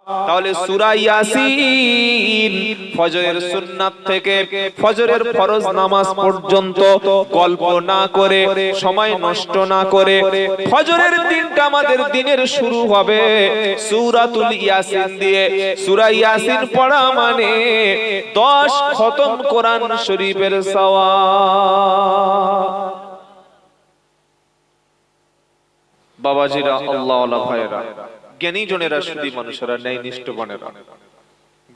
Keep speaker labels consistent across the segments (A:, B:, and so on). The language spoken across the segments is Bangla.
A: তাহলে সূরা ইয়াসিন ফজরের সুন্নাত থেকে ফজরের ফরজ নামাজ পর্যন্ত গল্প না করে, সময় নষ্ট না করে, ফজরের দিনটা আমাদের দিনের শুরু হবে সূরাতুল ইয়াসিন দিয়ে। সূরা ইয়াসিন পড়া মানে 10 খতম কোরআন শরীফের সওয়াব। বাবাজিরা, আল্লাহ ওয়ালা ভাইরা, জ্ঞানী জনেরা, সুধী মানুষেরা, ন্যায়নিষ্ঠ বনেরা,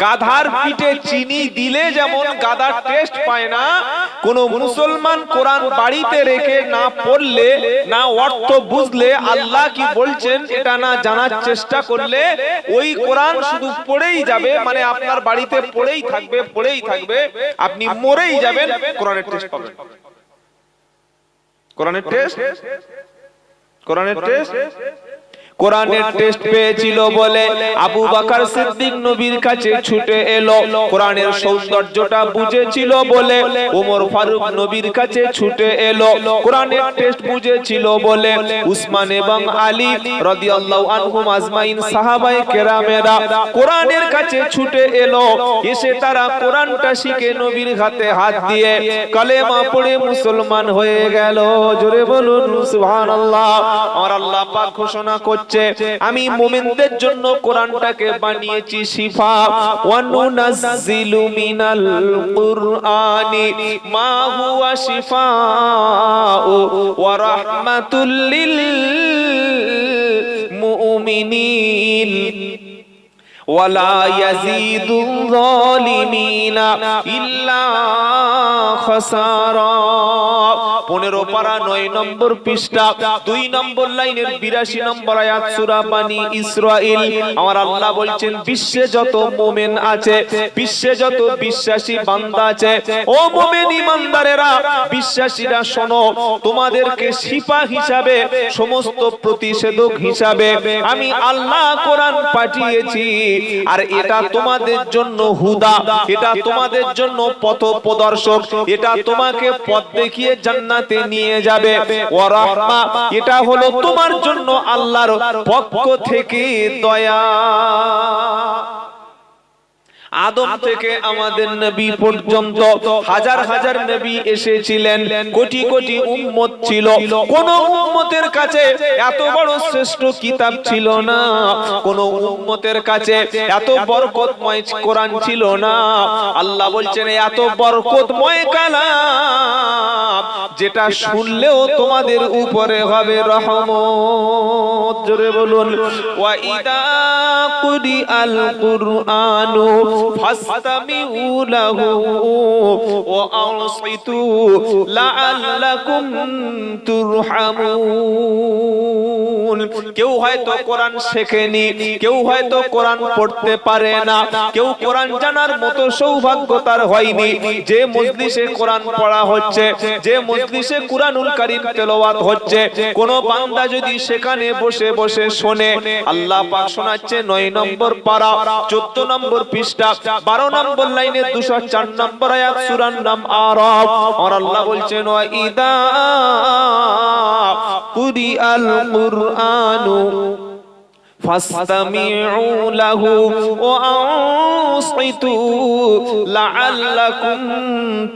A: গাধার পিঠে চিনি দিলে যেমন গাধার টেস্ট পায় না, কোন মুসলমান কোরআন বাড়িতে রেখে না পড়লে, না অর্থ বুঝলে, আল্লাহ কি বলছেন এটা না জানার চেষ্টা করলে, ওই কোরআন শুধু পড়েই যাবে, মানে আপনার বাড়িতে পড়েই থাকবে, পড়েই থাকবে, আপনি মরেই যাবেন, কোরআনের টেস্ট পাবেন। কোরআনের টেস্ট, কোরআনের টেস্ট, কোরআনের টেস্ট পেয়েছিল বলে আবু বকর সিদ্দিক নবীর কাছে ছুটে এলো। কোরআনের সৌন্দর্যটা বুঝেছিল বলে ওমর ফারুক নবীর কাছে ছুটে এলো। কোরআনের টেস্ট বুঝেছিল বলে উসমান এবং আলী রাদিয়াল্লাহু আনহুম আজমাইন সাহাবায়ে কেরামেরা কোরআনের কাছে ছুটে এলো। এসে তারা কোরআনটা শিখে নবীর হাতে হাত দিয়ে কালেমা পড়ে মুসলমান হয়ে গেল। জোরে বলুন সুবহানাল্লাহ। আর আল্লাহ পাক ঘোষণা করছে, আমি মুমিনদের জন্য কোরআনটাকে বানিয়েছি শিফা। ওয়া নুনাজ্জিলু মিনাল কুরআনি মা হুয়া শিফাউ ওয়া রাহমাতুল লিল মুমিনিন ওয়ালা ইয়াজিদুল যালিমিনা ইল্লা খাসারা। 15 পারা 9 নম্বর পৃষ্ঠা 2 নম্বর লাইনের 82 নম্বর আয়াত সূরা বানি ইসরাইল। আমার আল্লাহ বলছেন, বিশ্বে যত মুমিন আছে, বিশ্বে যত বিশ্বাসী বান্দা আছে, ও মুমিন ঈমানদারেরা, বিশ্বাসীরা শোনো, তোমাদেরকে শিফা হিসাবে, সমস্ত প্রতিষেধক হিসাবে আমি আল্লাহ কোরআন পাঠিয়েছি। আর এটা তোমাদের জন্য হুদা, এটা তোমাদের জন্য পথ প্রদর্শক, এটা তোমাকে পথ দেখিয়ে জান্নাতে নিয়ে যাবে। ওয়া রাহমা, এটা হলো তোমার জন্য আল্লাহর পক্ষ থেকে দয়া। আদম থেকে আমাদের নবী পর্যন্ত হাজার হাজার নবী এসেছিলেন, কোটি কোটি উম্মত ছিল। কোন উম্মতের কাছে এত বড় শ্রেষ্ঠ কিতাব ছিল না, কোন উম্মতের কাছে এত বরকতময় কোরআন ছিল না। আল্লাহ বলছেন, এত বরকতময় কালাম যেটা শুনলেও তোমাদের উপরে হবে রহমত। জোরে বলুন, ওয়া ইদা কুরিআল কুরআনু ফাসতামিউ লাহু ওয়া আনসিতু লাআল্লাকুম তুরহামুন। কেউ হয়তো কোরআন শেখেনি, কেউ হয়তো কোরআন পড়তে পারে না, কেউ কোরআন জানার মতো সৌভাগ্য তার হয়নি। যে মজলিসে কোরআন পড়া হচ্ছে, যে মজলিসে কুরআনুল কারীম তেলাওয়াত হচ্ছে, কোন বান্দা যদি সেখানে বসে বসে শোনে, আল্লাহ পাক শোনাচ্ছে 9 নম্বর পারা 14 নম্বর পৃষ্ঠা 12 নম্বর লাইনে 204 নম্বর আয়াত সূরার নাম আরাফ। আর আল্লাহ বলছেন, ওয়া ইদা কুরিআল কুরআনু ফাসতামিউ লাহু ওয়া আনসিতু লাআল্লাকুম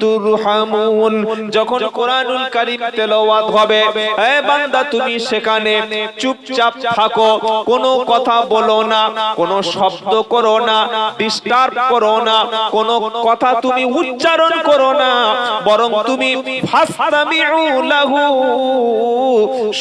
A: তুরহামুন। যখন কোরআনুল কারীম তেলাওয়াত হবে, হে বান্দা তুমি সেখানে চুপচাপ থাকো, কোনো কথা বলো না, কোনো শব্দ করো না, ডিস্টার্ব করো না, কোনো কথা তুমি উচ্চারণ করো না, বরং তুমি ফাসতামিউ লাহু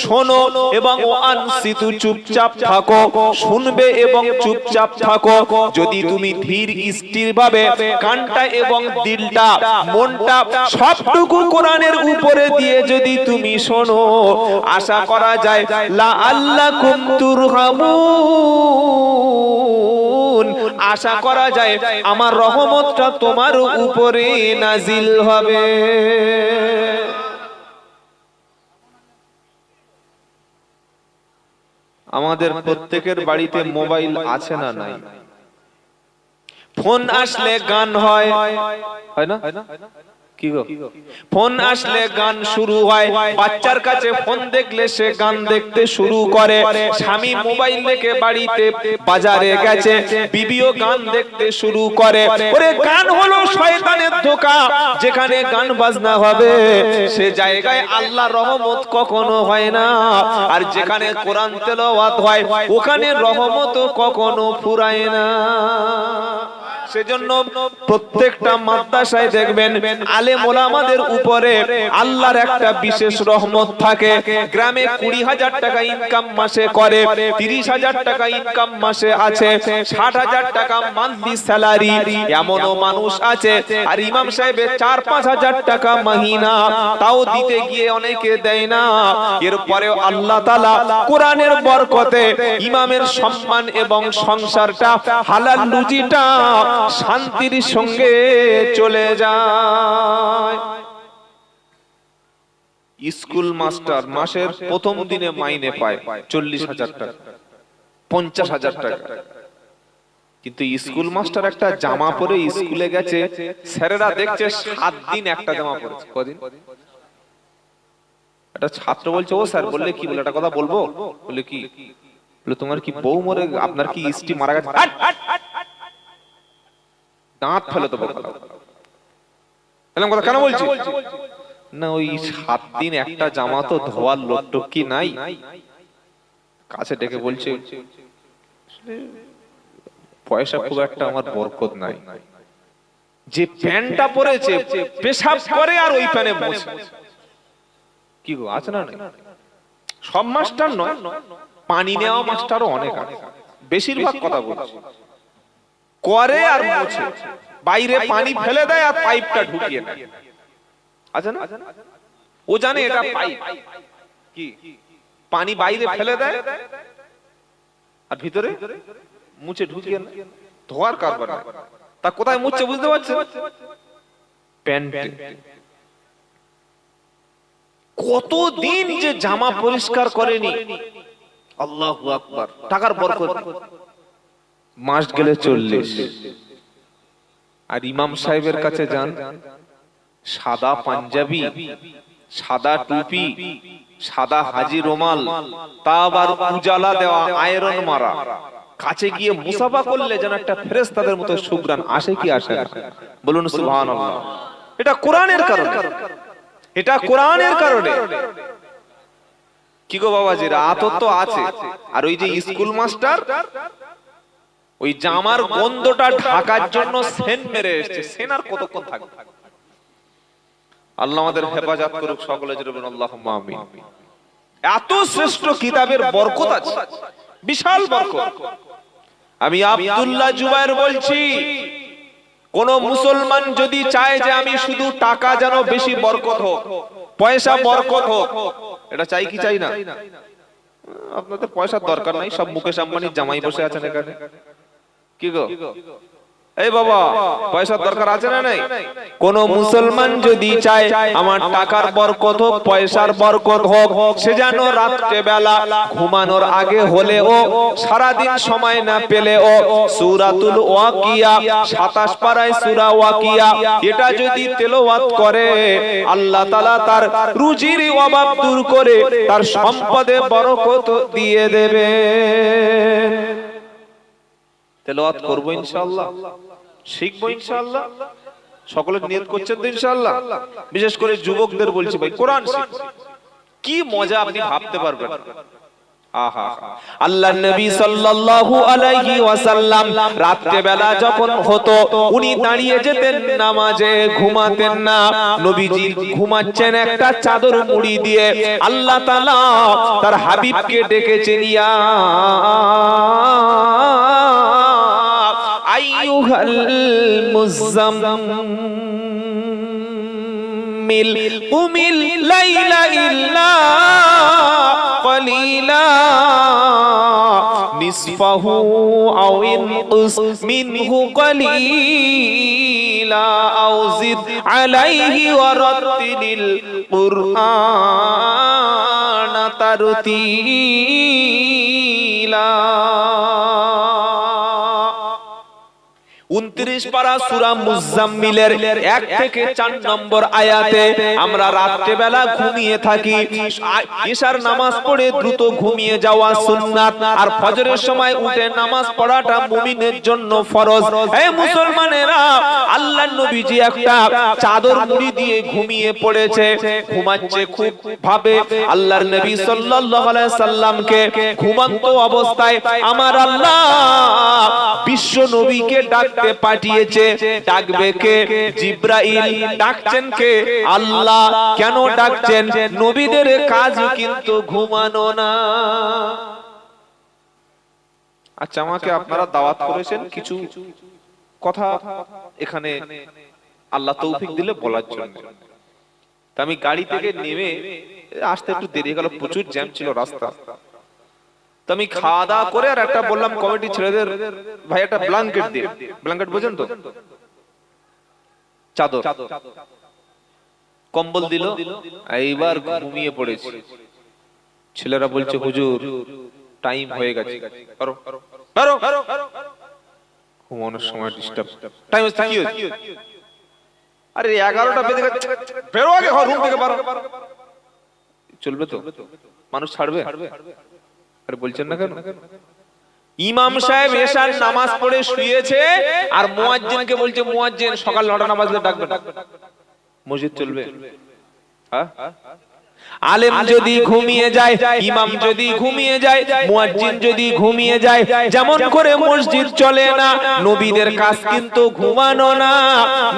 A: শোনো এবং ওয়া আনসিতু চুপচাপ থাকো, শুনবে এবং চুপচাপ থাকো। যদি তুমি ধীর স্থির ভাবে কানটা এবং দিলটা, মনটা সবটুকু কোরআনের উপরে দিয়ে যদি তুমি শোনো, আশা করা যায় লাআল্লাকুম তুরহামুন, আশা করা যায় আমার রহমতটা তোমার উপরে নাজিল হবে। আমাদের প্রত্যেকের বাড়িতে মোবাইল আছে না নাই? ফোন আসলে গান হয়, হয় না? কি গো, ফোন আসলে গান শুরু হয়, বাচ্চার কাছে ফোন দেখলে সে গান দেখতে শুরু করে। স্বামী মোবাইল রেখে বাড়িতে বাজারে গেছে, বিবিও গান দেখতে শুরু করে। ওরে গান হলো শয়তানের ধোঁকা। যেখানে গান বাজনা হবে সে জায়গায় আল্লাহর রহমত কখনো হয় না, আর যেখানে কোরআন তেলাওয়াত হয় ওখানে রহমত কখনো ফুরায় না। সেজন্য প্রত্যেকটা মাদ্রাসায় দেখবেন আলেম ওলামাদের উপরে আল্লাহর একটা বিশেষ রহমত থাকে। গ্রামে 20,000 টাকা ইনকাম মাসে করে, 30,000 টাকা ইনকাম মাসে আছে, 60,000 টাকা মান্থলি স্যালারি এমনও মানুষ আছে। আর ইমাম সাহেবের 4-5 হাজার টাকা মাহিনা, তাও দিতে গিয়ে অনেকে দেয় না। এরপরেও আল্লাহ তাআলা কোরআনের বরকতে ইমামের সম্মান এবং সংসারটা হালাল রুজিটা শান্তির সঙ্গে চলে যায়। স্কুল মাস্টার মাসের প্রথম দিনে মাইনে পায় 40,000 টাকা, 50,000 টাকা। কিন্তু স্কুল মাস্টার একটা জামা পরে স্কুলে গেছে, স্যারেরা দেখছে 7 দিন একটা জামা পরেছে। কদিন? একটা ছাত্র বলছে, ও স্যার, বললে কি? বলে একটা কথা বলবো। বলে কি? বলে তোমার কি বউ মরে, আপনার কি স্ত্রী মারা গেছে? দাঁত ফেলে দেবো। কথা কেন বলছি না, ওই 7 দিন একটা জামা তো ধোয়ার লোকটোক কি নাই? কাছে ডেকে বলছে, পয়সা খুব একটা আমার বরকত নাই, যে প্যান্টটা পরেছে পেশাব করে আর ওই প্যানে বসে। কি গো, আছে না? সব মাস্টার নয়, পানি নেওয়া মাস্টারও অনেক আছে। বেশিরভাগ কথা বলছে করে আর মুছে, বাইরে পানি ফেলে দেয় আর পাইপটা ঢুকিয়ে নেয়। আছে না? ও জানে এটা পাইপ, কি পানি বাইরে ফেলে দেয় আর ভিতরে মুছে ঢুকিয়ে নেয়। ধোয়ার কারবার না। তা কোথায় মুছছে বুঝতে পারছেন? প্যান্টে। কতদিন যে জামা পরিষ্কার করেনি। আল্লাহু আকবার। টাকার বরকত। মাস গেলে 40। আর ইমাম সাহেবের কাছে যান, সাদা পাঞ্জাবি, সাদা টুপি, সাদা হাজি রুমাল, তা আবার উজালা দেওয়া, আয়রন মারা। কাছে গিয়ে মুসাফা করলে যেন একটা ফেরেশতাদের মতো সুঘ্রাণ আসে কি আসে না? বলুন সুবহানাল্লাহ। এটা কোরআনের কারণে, এটা কোরআনের কারণে। কি গো বাবাজিরা, আতর তো আছে। আর ওই যে স্কুল মাস্টার ওই জামার গন্ধটা ঢাকার জন্য সেন মেরে এসেছে। সেন আর কতক্ষণ থাকবে? আল্লাহ আমাদের হেফাজত করুক সকলে, জোরে বলুন আল্লাহুম্মা আমিন। এত শ্রেষ্ঠ কিতাবের বরকত আছে, বিশাল বরকত। আমি আব্দুল্লাহ জুবায়ের বলছি, কোন মুসলমান যদি চায় যে আমি শুধু টাকা যেন বেশি বরকত হোক, পয়সা বরকত হোক, এটা চাই কি চাই না? আপনাদের পয়সার দরকার নাই, সব মুকেশ আম্বানির জামাই বসে আছেন এখানে। কি গো, এই বাবা, পয়সার দরকার আছে না নাই? কোন মুসলমান যদি চায় আমার টাকার বরকত হোক, পয়সার বরকত হোক, সে যেন রাত্রে বেলা ঘুমানোর আগে হলেও, সারা দিন সময় না পেলেও সূরাতুল ওয়াকিয়া, 27 পারায় সূরা ওয়াকিয়া, এটা যদি তেলাওয়াত করে, আল্লাহ তাআলা তার রুজির অভাব দূর করে তার সম্পদে বরকত দিয়ে দেবেন। তেলাওয়াত করব ইনশাআল্লাহ, শিখবো ইনশাআল্লাহ। সকলে নিয়ত করছেন তো ইনশাআল্লাহ? বিশেষ করে যুবকদের বলছি, ভাই কোরআন শিখুন। কি মজা আপনি ভাবতে পারবেন। আহা, আল্লাহর নবী সাল্লাল্লাহু আলাইহি ওয়াসাল্লাম রাতে বেলা যখন হতো উনি দাঁড়িয়ে যেতেন নামাজে, ঘুমাতেন না। নবীজি ঘুমাচ্ছেন একটা চাদর মুড়ি দিয়ে। আল্লাহ তাআলা তার হাবিবকে ডেকেছেন, ইয়া আইয়ুহাল মুযাম্মিল কুমিল লাইলা ইল্লা قليلا نصفه أو انقص منه قليلا أو زد عليه ورتل القرآن ترتيلا। 29 পারা সূরা মুজাম্মিলের 1 থেকে 4 নম্বর আয়াতে আমরা রাতে বেলা ঘুমিয়ে থাকি। ইশার নামাজ পড়ে দ্রুত ঘুমিয়ে যাওয়া সুন্নাত, আর ফজরের সময় উঠে নামাজ পড়াটা মুমিনের জন্য ফরজ। হে মুসলমানেরা, আল্লাহর নবীজি একটা চাদর মুড়ি দিয়ে ঘুমিয়ে পড়েছে, ঘুমাচ্ছে খুব ভাবে। আল্লাহর নবী সাল্লাল্লাহু আলাইহি সাল্লামকে ঘুমন্ত অবস্থায় আমার আল্লাহ বিশ্ব নবীকে ডাকতে পাঠিয়েছে। ডাকবে কে? জিবরাইল। ডাকছেন কে? আল্লাহ। কেন ডাকছেন? নবীদের কাজ কিন্তু ঘুমানো না। আচ্ছা, আমাকে আপনারা দাওয়াত করেছেন কিছু কথা এখানে আল্লাহ তৌফিক দিলে বলার জন্য। আমি গাড়ি থেকে নেমে আসতে একটু দেরি গেল, প্রচুর জ্যাম ছিল রাস্তা। তো আমি খাওয়া দাওয়া করে আর একটা বললাম কমিটি ছেলেদের, ভাই একটা ব্ল্যাঙ্কেট দিয়ে, ব্ল্যাঙ্কেট বোঝেন তো, চাদর কম্বল দিল। এইবার ঘুমিয়ে পড়েছি। ছেলেরা বলছে হুজুর টাইম হয়ে গেছে, ঘুমানোর সময় ডিস্টার্ব। টাইম হচ্ছে কি হচ্ছে? আরে 11টা বেজে গেছে, বেরো আগে রুম থেকে বারো। চলবে তো? মানুষ ছাড়বে? আরে বলছেন না কেন? ইমাম সাহেব এশার নামাজ পড়ে শুয়েছে আর মুয়াজ্জিনকে বলছে মুয়াজ্জিন সকাল 9টা নামাজ ডাকবে না। মসজিদ চলবে? হ্যাঁ? আলেম যদি ঘুমিয়ে যায়, ইমাম যদি ঘুমিয়ে যায়, মুয়াজ্জিন যদি ঘুমিয়ে যায়, যেমন করে মসজিদ চলে না, নবীদের কাজ কিন্তু ঘুমানো না।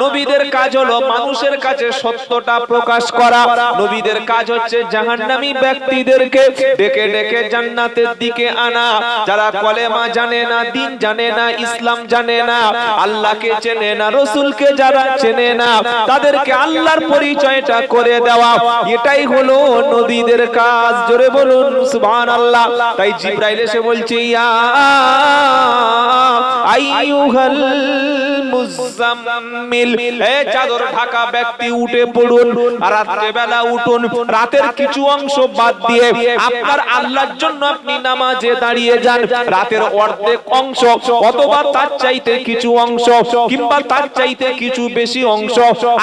A: নবীদের কাজ হলো মানুষের কাছে সত্যটা প্রকাশ করা। নবীদের কাজ হচ্ছে জাহান্নামী ব্যক্তিদেরকে ডেকে ডেকে জান্নাতের দিকে আনা। যারা কলেমা জানে না, দ্বীন জানে না, ইসলাম জানে না, আল্লাহকে চেনে না, রাসূলকে যারা চেনে না, তাদেরকে আল্লাহর পরিচয়টা করে দেওয়া, এটাই হলো নবীদের কাজ। জোরে বলুন সুবহানাল্লাহ। তাই জিবরাইল এসে বলছে ইয়া আইয়ুহাল মুজাম্মিল, হে চাদর ঢাকা ব্যক্তি উঠে পড়ুন, রাতের বেলা উঠুন। রাতের কিছু অংশ বাদ দিয়ে আপনার আল্লাহর জন্য আপনি নামাজে দাঁড়িয়ে যান। রাতের অর্ধেক অংশ অথবা তার চাইতে কিছু অংশ কিংবা তার চাইতে কিছু বেশি অংশ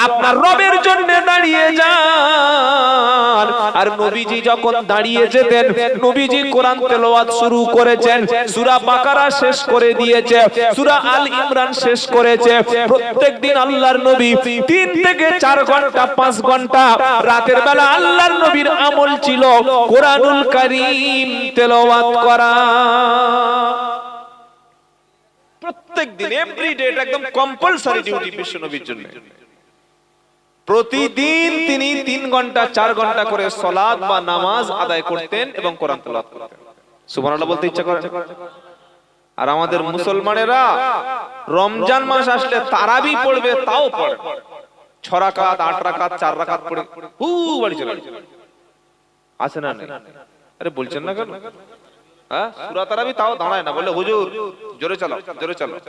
A: আপনার রবের জন্য দাঁড়িয়ে যান। আর নবীজি যখন দাঁড়িয়ে যেতেন, নবীজি কোরআন তেলাওয়াত শুরু করেছেন, সূরা বাকারা শেষ করে দিয়েছে, সূরা আল ইমরান শেষ করেছে। প্রত্যেকদিন আল্লাহর নবী 3 থেকে 4 ঘন্টা 5 ঘন্টা রাতের বেলা আল্লাহর নবীর আমল ছিল কোরআনুল কারীম তেলাওয়াত করা। প্রত্যেকদিন, এভরিডে, এটা একদম কম্পালসরি ডিউটি বিশ্ব নবীর জন্য। প্রতিদিন তিনি 3 ঘন্টা 4 ঘন্টা করে সালাত বা নামাজ আদায় করতেন এবং কোরআন তেলাওয়াত করতেন। সুবহানাল্লাহ বলতে ইচ্ছা করে। আর আমাদের মুসলমানেরা রমজান মাস আসলে তারাবি পড়বে, তাও পড়ে 6 রাকাত 8 রাকাত 4 রাকাত পড়ে বাড়ি চলে আসে না? আরে বলছেন না কেন? হ্যাঁ, সূরা তারাবি তাও দাঁড়ায় না, বলে হুজুর জোরে চালাও, জোরে চালাও।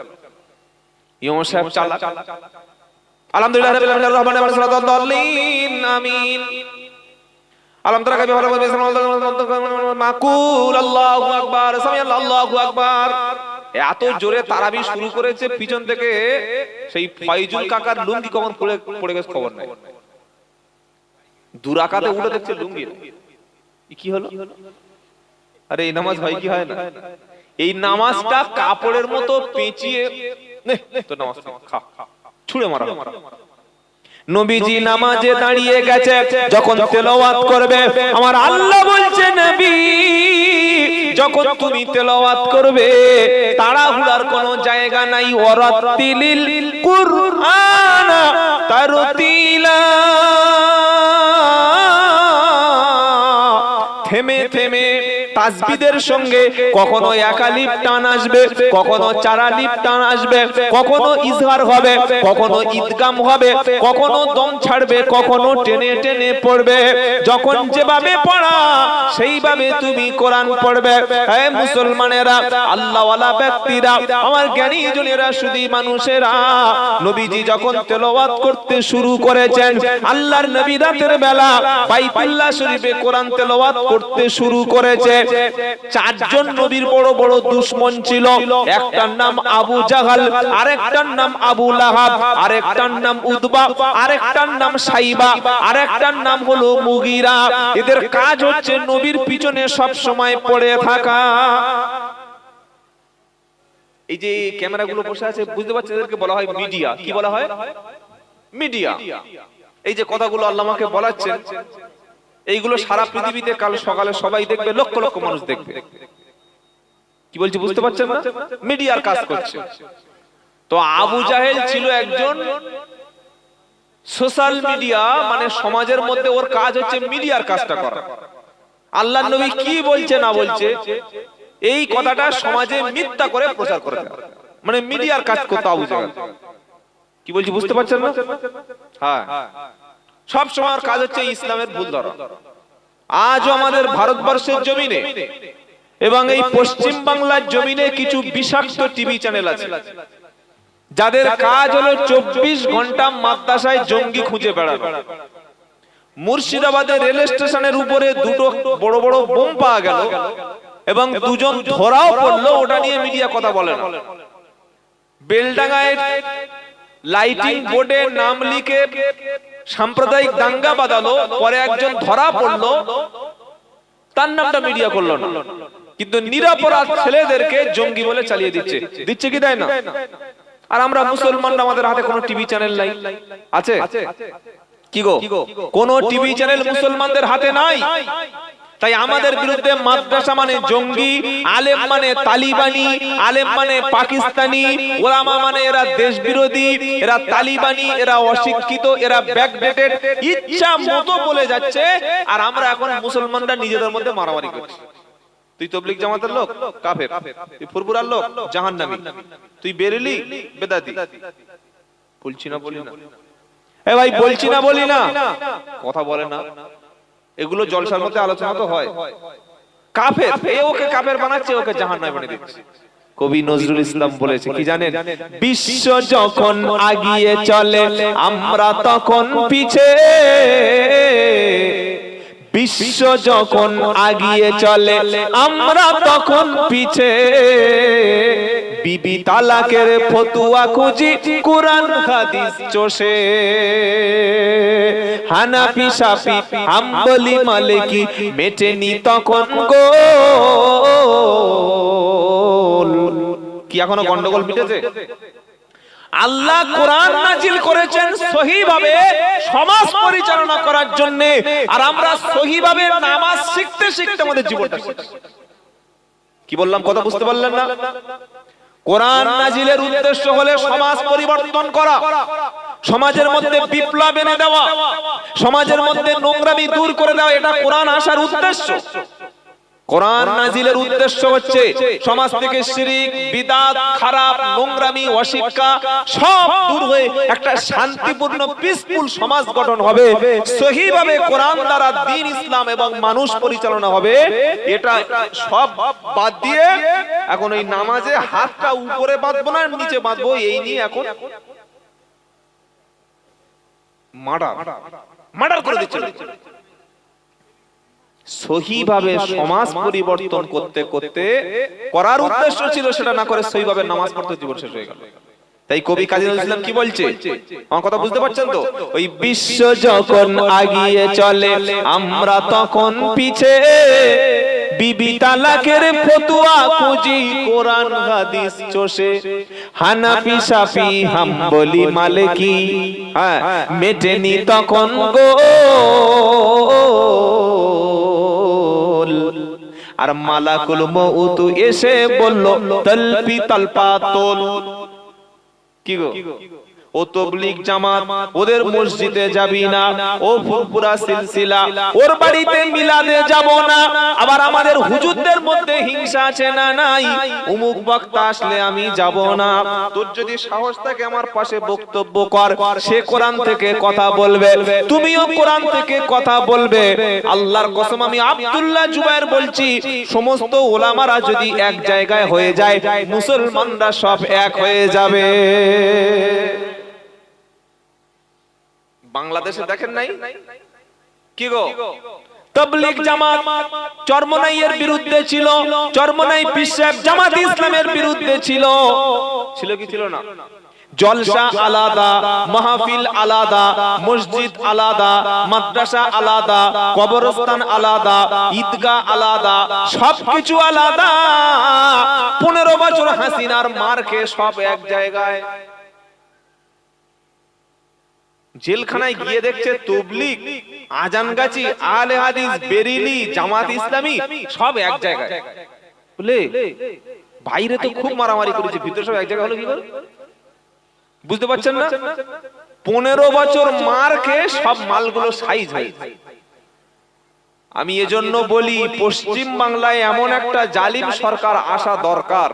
A: ইমাম সাহেব চালা। আলহামদুলিল্লাহ রাব্বিল আলামিন রহমানির রহিম সাল্লাল্লাহু আলাইহি আমিন। আলহাম তারা কবি ভালো বলবে মাকুল আল্লাহু আকবার, সামিআল্লাহু আল্লাহু আকবার। এত জোরে তারাবি শুরু করেছে, পিছন থেকে সেই ফাইজুল কাকার লুঙ্গি কখন পড়ে গেছে খবর নাই। 2 রাকাতে উঠে দেখছে লুঙ্গি। কি হলো? আরে এই নামাজ ভাই কি হয় না? এই নামাজটা কাপড়ের মতো পেঁচিয়ে তো নামাজ খা ছুঁড়ে মারা। নবীজি নামাজে দাঁড়িয়ে গেছে, যখন তেলাওয়াত করবে আমার আল্লাহ বলছে নবী যখন তুমি তেলাওয়াত করবে তাড়াহুড়ার কোনো জায়গা নাই। ওয়ারাতিলিল কুরআন তারতিলা, থেমে থেমে তাসবিদের সঙ্গে কখনো একালিফ টান আসবে, কখনো চারালিফ টান আসবে, কখনো ইজহার হবে, কখনো ইদগাম হবে, কখনো দম ছাড়বে, কখনো টেনে টেনে পড়বে। যখন যেভাবে পড়া সেইভাবে তুমি কোরআন পড়বে। হে মুসলমানেরা, আল্লাহওয়ালা ব্যক্তিরা, আমার জ্ঞানী জনেরা, শুধু মানুষেরা, নবীজি যখন তেলাওয়াত করতে শুরু করেছেন, আল্লাহর নবী রাতের বেলা বাইতুল্লাহ শরীফে কোরআন তেলাওয়াত করতে শুরু করেছে। চারজন নবীর বড় বড় দুশমন ছিল। একটার নাম আবু জাহাল, আরেকটার নাম আবু লাহাব, আরেকটার নাম উতবা, আরেকটার নাম সাইবা, আরেকটার নাম হলো মুগিরা। এদের কাজ হচ্ছে নবীর পিছনে সব সময় পড়ে থাকা। এই যে ক্যামেরাগুলো বসে আছে বুঝতে পারছেন, এদেরকে বলা হয় মিডিয়া। কি বলা হয়? মিডিয়া। এই যে কথাগুলো আল্লাহ আমাকে বলাচ্ছেন, এইগুলো সারা পৃথিবীতে কাল সকালে সবাই দেখবে, লক্ষ লক্ষ মানুষ দেখবে। কি বলছি বুঝতে পারছেন না? মিডিয়ার কাজ করছে। তো আবু জাহেল ছিল একজন সোশ্যাল মিডিয়া, মানে সমাজের মধ্যে ওর কাজ হচ্ছে মিডিয়ার কাজটা করা। আল্লাহর নবী কি বলছে না বলছে এই কথাটা সমাজে মিথ্যা করে প্রচার করে দেয়, মানে মিডিয়ার কাজ করতে আবু জাহেল। কি বলছি বুঝতে পারছেন না? হ্যাঁ, সব সময় কাজ হচ্ছে ইসলামের ভুল ধরা। আজও আমাদের ভারতবর্ষের জমিনে এবং এই পশ্চিম বাংলার জমিনে কিছু বিষাক্ত টিভি চ্যানেল আছে যাদের কাজ হলো 24 ঘন্টা মাদ্রাসায় জঙ্গি খুঁজে বেড়ানো। মুর্শিদাবাদের রেল স্টেশনের উপরে দুটো বড় বড় বোম পাওয়া গেল এবং দুজন ধরাও পড়লো, ওটা নিয়ে মিডিয়া কথা বলে না। বেলডাঙ্গায় লাইটিং বোর্ডে নাম লিখে সাম্প্রদায়িক দাঙ্গা বাঁধালো, পরে একজন ধরা পড়লো, তার নামটা মিডিয়া করলো না, কিন্তু নিরপরাধ ছেলেদেরকে জঙ্গি বলে চালিয়ে দিচ্ছে। দিচ্ছে কি দেয় না? আর আমরা মুসলমানরা, আমাদের হাতে কোনো টিভি চ্যানেল নাই। আছে কি গো? কোন টিভি চ্যানেল মুসলমানদের হাতে নাই। তাই আমাদের বিরুদ্ধে মাদ্রাসা মানে জঙ্গি, আলেম মানে তালিবানি, আলেম মানে পাকিস্তানি, ওলামা মানে এরা দেশ বিরোধী, এরা তালিবানি, এরা অশিক্ষিত, এরা ব্যাকডেটেড, ইচ্ছা মতো বলে যাচ্ছে। আর আমরা এখন মুসলমানরা নিজেদের মধ্যে মারামারি করছি। তুই তবলিগ জামাতের লোক কাফের, তুই ফুরফুরার লোক জাহান্নামী, তুই বেরেলি বেদাতি। বলছি না বলি না? এ ভাই বলছি না বলি না? কথা বলে না। এগুলো জলসার মধ্যে আলোচনা তো হয়। কাফের, এ ওকে কাফের বানাচ্ছে, ওকে জাহান্নামে বানিয়ে দিচ্ছে। কবি নজরুল ইসলাম বলেছে কি জানেন? বিশ্ব যখন আগিয়ে চলে আমরা তখন পিছে, বিশ্ব যখন আগিয়ে চলে আমরা তখন পিছে, বিবি তালাকের ফতুয়া খুঁজি কুরআন হাদিস চষে, হানাফি শাফি হাম্বলি মালিকি মেটেনি তখন গোল। কি এখনো গন্ডগোল মিটেছে? আল্লাহ কোরআন নাজিল করেছেন সহিভাবে সমাজ পরিচালনা করার জন্য, আর আমরা সহিভাবে নামাজ শিখতে শিখতে আমাদের জীবনটা। কি বললাম কথা বুঝতে পারলেন না? কোরআন নাজিলের উদ্দেশ্য হলো সমাজ পরিবর্তন করা, সমাজের মধ্যে বিপ্লব এনে দেওয়া, সমাজের মধ্যে নোংরামি দূর করে দেওয়া। এটা কোরআন আসার উদ্দেশ্য। কোরআন নাজিলের উদ্দেশ্য হচ্ছে সমাজ থেকে শিরক, বিদআত, খারাপ, নোংরামি, অশিক্ষা সব দূর হয়ে একটা শান্তিপূর্ণ পিসফুল সমাজ গঠন হবে। সহিভাবে কোরআন দ্বারা দ্বীন ইসলাম এবং মানুষ পরিচালনা হবে। এটা সব বাদ দিয়ে এখন এই নামাজে হাতটা উপরে বাঁধবো না নিচে বাঁধবো, এই নিয়ে এখন মার্ডার করে দিচ্ছে। সহিভাবে সমাজ পরিবর্তন করতে করতে করার উদ্দেশ্য ছিল, সেটা না করে সহিভাবে নামাজ পড়তে জীবন শেষ হয়ে গেল। তাই কবি কাজী নজরুল ইসলাম কি বলছে, আমার কথা বুঝতে পারছেন তো? ওই বিশ্ব যখন আগিয়ে চলে আমরা তখন পিছে, বিবি তালাকের ফতুয়া খুঁজি কোরআন হাদিস চষে, হানাফি শাফি হাম্বলি মালিকি হ্যাঁ মেটেনি তখন গোল। আর মালাকুল মউত এসে বলল তলপি তলপা তোল। কি গো? ও তবলিগ জামাত ওদের মসজিদে যাবি না, ও ফুরফুরা সিলসিলা ওর বাড়িতে মিলাদে যাব না। আবার আমাদের হুজুরদের মধ্যে হিংসা আছে না নাই, অমুক বক্তা আসলে আমি যাব না। তোর যদি সাহস থাকে আমার পাশে বক্তব্য কর, সে কোরআন থেকে কথা বলবে, তুমিও কোরআন থেকে কথা বলবে। আল্লাহর কসম আমি আব্দুল্লাহ জুবায়ের বলছি, সমস্ত ওলামারা যদি এক জায়গায় হয়ে যায় মুসলমানরা সব এক হয়ে যাবে। বাংলাদেশে দেখেন নাই কি গো, তাবলীগ জামাত চরমনাইয়ের বিরুদ্ধে ছিল, চরমনাই পীর সাহেব জামাত ইসলামের বিরুদ্ধে ছিল। ছিল কি ছিল না? জলসা আলাদা, মাহফিল আলাদা, মসজিদ আলাদা, মাদ্রাসা আলাদা, কবরস্থান আলাদা, ঈদগাহ আলাদা, সবকিছু আলাদা। 15 বছর হাসিনার মার খেয়ে সব এক জায়গায়। জেলখানায় গিয়ে দেখছে তাবলীগ, আজানগাছি, আহলে হাদিস, বেরেলি, জামাত ইসলামী সব এক জায়গায়। বলে বাইরে তো খুব মারামারি করেছে, ভিতরে সব এক জায়গায় হলো কি করে? বুঝতে পারছেন না? 15 বছর মার খেয়ে সব মালগুলো সাইজ হয়। আমি এজন্য বলি পশ্চিম বাংলায় এমন একটা জালিম সরকার আসা দরকার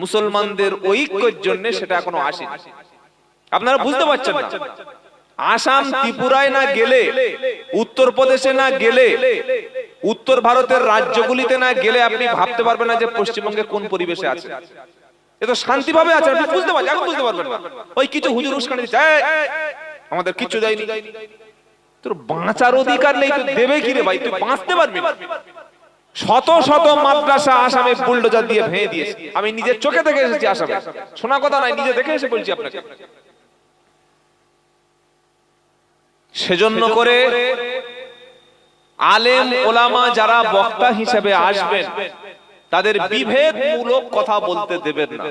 A: মুসলমানদের ঐক্যের জন্য, সেটা এখনো আসেনি। আপনারা বুঝতে পারছেন না? আসাম ত্রিপুরায় না গেলে, উত্তরপ্রদেশে না গেলে, উত্তর ভারতের রাজ্যগুলিতে না গেলে আপনি ভাবতে পারবেন না যে পশ্চিমবঙ্গে কোন পরিবেশে আছে। এ তো শান্তিভাবে আছে, আপনি বুঝতে পারছেন? এখন বুঝতে পারবেন না। ওই কিছু হুজুর উস্কানি দিচ্ছে, আমাদের কিচ্ছু দেয়নি। তোর বাঁচার অধিকার নেই, তো দেবে কি রে ভাই? তুই বাঁচতে পারবি না। শত শত মাদ্রাসা আসামে বুলডোজার দিয়ে ভেঙে দিয়েছে। আমি নিজের চোখে দেখে এসেছি আসামে, শোনা কথা নাই, নিজে দেখে এসে বলছি আপনাকে। সেজন্য করে আলেম ওলামা যারা বক্তা হিসেবে আসবেন তাদের বিভেদমূলক কথা বলতে দেবেন না।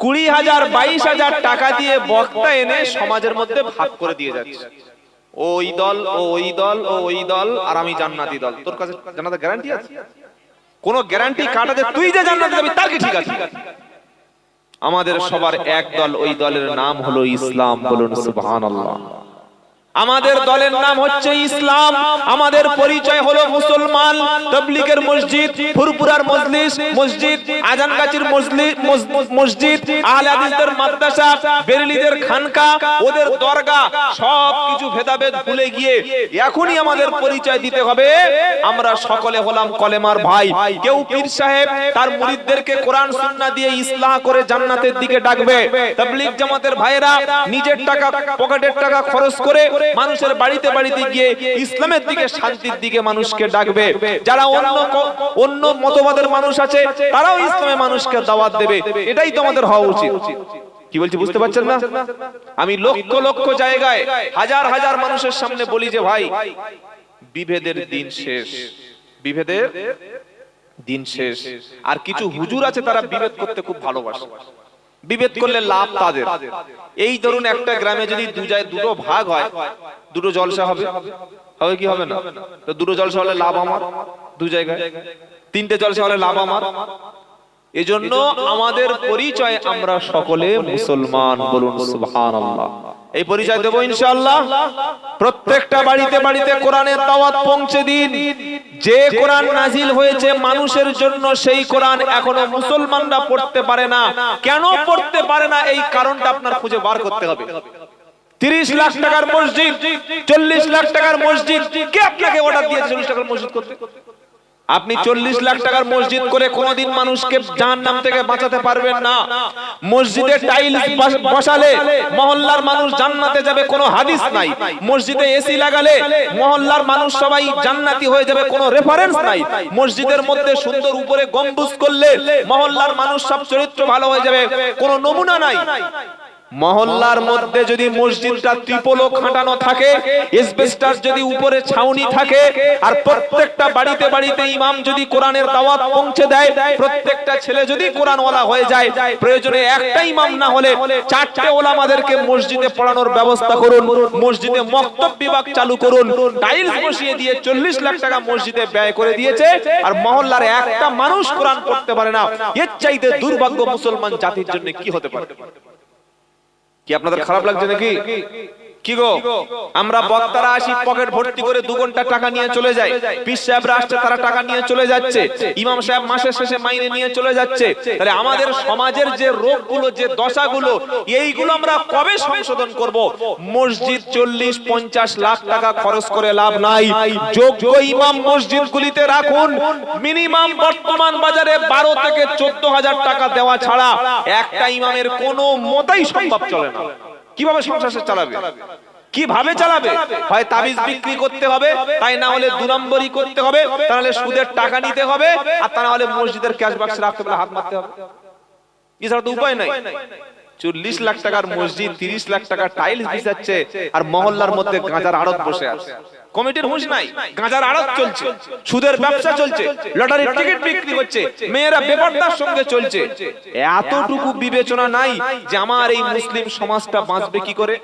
A: 20,000 22,000 টাকা দিয়ে বক্তা এনে সমাজের মধ্যে ভাগ করে দিয়ে যাচ্ছে। ওই দল, ওই দল, ওই দল, আর আমি জান্নাতি দল। তোর কাছে জান্নাতের গ্যারান্টি আছে? কোন গ্যারান্টি কাটা যে তুই যে জান্নাতে যাবি তার কি ঠিক আছে? আমাদের সবার এক দল, ওই দলের নাম হলো ইসলাম। বলুন সুবহানাল্লাহ। আমাদের দলের নাম হচ্ছে ইসলাম, আমাদের পরিচয় হলো মুসলমান। তাবলীগের মসজিদ, ফুরপুরার মসজিদ, আজানগাছির মসজিদ, আহলে হাদিসদের মাদ্রাসা, বেরেলিদের খানকা, ওদের দরগা, সবকিছু ভেদাভেদ ভুলে গিয়ে এখনই আমাদের পরিচয় দিতে হবে আমরা সকলে হলাম কলেমার ভাই। কেউ পীর সাহেব তার মুরিদদেরকে কোরআন সুন্নাহ দিয়ে ইসলাহ করে জান্নাতের দিকে ডাকবে। তাবলীগ জামাতের ভাইরা নিজের টাকা, পকেটের টাকা খরচ করে মানুষের বাড়িতে বাড়িতে গিয়ে ইসলামের দিকে, শান্তির দিকে মানুষকে ডাকবে। যারা অন্য মতবাদের মানুষ আছে তারাও ইসলামে মানুষকে দাওয়াত দেবে। এটাই তো আমাদের হওয়া উচিত। কি বলছি বুঝতে পারছেন না? আমি লক্ষ লক্ষ জায়গায় হাজার হাজার মানুষের সামনে বলি যে ভাই, বিভেদের দিন শেষ, বিভেদের দিন শেষ। আর কিছু হুজুর আছে তারা বিভেদ করতে খুব ভালোবাসে। বিভেদ করলে লাভ তাদের। এই ধরুন একটা গ্রামে যদি দুটো ভাগ হয়, দুটো জলসা হবে, হবে কি হবে না? তো দুটো জলসা হলে লাভ আমার, দু জায়গায় 3টে জলসা হলে লাভ আমার। এজন্য আমাদের পরিচয় আমরা সকলে মুসলমান। বলুন সুবহানাল্লাহ। এই পরিচয় দেব ইনশাআল্লাহ। প্রত্যেকটা বাড়িতে বাড়িতে কোরআনের দাওয়াত পৌঁছে দিন। যে কোরআন নাজিল হয়েছে মানুষের জন্য, সেই কোরআন এখনো মুসলমানরা পড়তে পারে না। কেন পড়তে পারে না এই কারণটা আপনার খুঁজে বার করতে হবে। 30 লাখ টাকার মসজিদ, 40 লাখ টাকার মসজিদ, কে আপনাকে অর্ডার দিয়েছে 40 টাকার মসজিদ করতে? আপনি 40 লাখ টাকার মসজিদ করে কোনদিন মানুষকে জাহান্নাম থেকে বাঁচাতে পারবেন না। মসজিদে টাইলস বসালে মহল্লার মানুষ জান্নাতে যাবে, কোনো হাদিস নাই। মসজিদে এসি লাগালে মহল্লার মানুষ সবাই জান্নাতি হয়ে যাবে, কোনো রেফারেন্স নাই। মসজিদের মধ্যে সুন্দর উপরে গম্বুজ করলে মহল্লার মানুষ সব চরিত্র ভালো হয়ে যাবে, কোনো নমুনা নাই। মহল্লার মধ্যে যদি মসজিদটা ত্রিপলও খাটানো থাকে, এসবেস্টাস যদি উপরে ছাউনি থাকে, আর প্রত্যেকটা বাড়িতে বাড়িতে ইমাম যদি কোরআনের দাওয়াত পৌঁছে দেয়, প্রত্যেকটা ছেলে যদি কোরআনওয়ালা হয়ে যায়, প্রয়োজনে একটা ইমাম না হলে 4টে ওলামাদেরকে মসজিদে পড়ানোর ব্যবস্থা করুন। মসজিদে মক্তব বিভাগ চালু করুন। টাইলস বসিয়ে দিয়ে 40 লাখ টাকা মসজিদে ব্যয় করে দিয়েছে, আর মহল্লার একটা মানুষ কোরআন পড়তে পারে না। এর চাইতে দুর্ভাগ্য মুসলমান জাতির জন্য কি হতে পারে? কি আপনাদের খারাপ লাগছে নাকি? কি গো, আমরা বক্তারা আসি পকেট ভর্তি করে 2 ঘন্টা টাকা নিয়ে চলে যাই। পীর সাহেবরা আসছে, তারা টাকা নিয়ে চলে যাচ্ছে। ইমাম সাহেব মাসের শেষে মাইনে নিয়ে চলে যাচ্ছে। তাহলে আমাদের সমাজের যে রোগগুলো, যে দশাগুলো, এইগুলো আমরা কবে সংশোধন করব? মসজিদ 40-50 লাখ টাকা খরচ করে লাভ নাই। যোগ্য ইমাম মসজিদগুলিতে রাখুন। মিনিমাম বর্তমান বাজারে 12 থেকে 14,000 টাকা দেওয়া ছাড়া একটা ইমামের কোনো মতেই সম্ভব চলে না। কিভাবে সংসার চালাবে? কিভাবে চালাবে? হয় তাবিজ বিক্রি করতে হবে, তাই না হলে 2 নম্বরই করতে হবে, তা নাহলে সুদের টাকা নিতে হবে, আর তা না হলে মসজিদের ক্যাশ বাক্সে রাখতে হবে, হাত মারতে হবে। এছাড়া তো উপায় নাই। 40 লাখ টাকার মসজিদ, 30 লাখ টাকার টাইলস বিছাচ্ছে, আর মহল্লার মধ্যে গাঁজার আড়ত বসে আছে। কমিটির হুঁশ নাই, গাঁজার আড়ত চলছে, সুদের ব্যবসা চলছে, লটারির টিকিট বিক্রি হচ্ছে, মেয়েরা বেপরদার সঙ্গে চলছে। এতটুকু বিবেচনা নাই যে আমার এই মুসলিম সমাজটা বাঁচবে কি করে?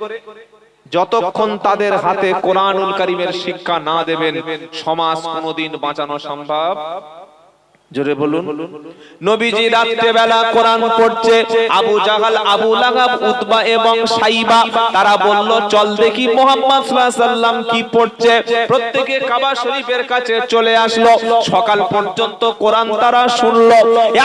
A: যতক্ষণ তাদের হাতে কোরআনুল কারীমের শিক্ষা না দেবেন, সমাজ কোনোদিন বাঁচানো সম্ভব। জোরে বলুন। নবীজি রাতে বেলা কোরআন পড়ছে, আবু জাহাল, আবু লাহাব, উতবা এবং সাইবা তারা বলল চল দেখি মুহাম্মদ সাল্লাল্লাহু আলাইহি ওয়াসাল্লাম কি পড়ছে। প্রত্যেকে কাবা শরীফের কাছে চলে আসলো। সকাল পর্যন্ত কোরআন তারা শুনলো।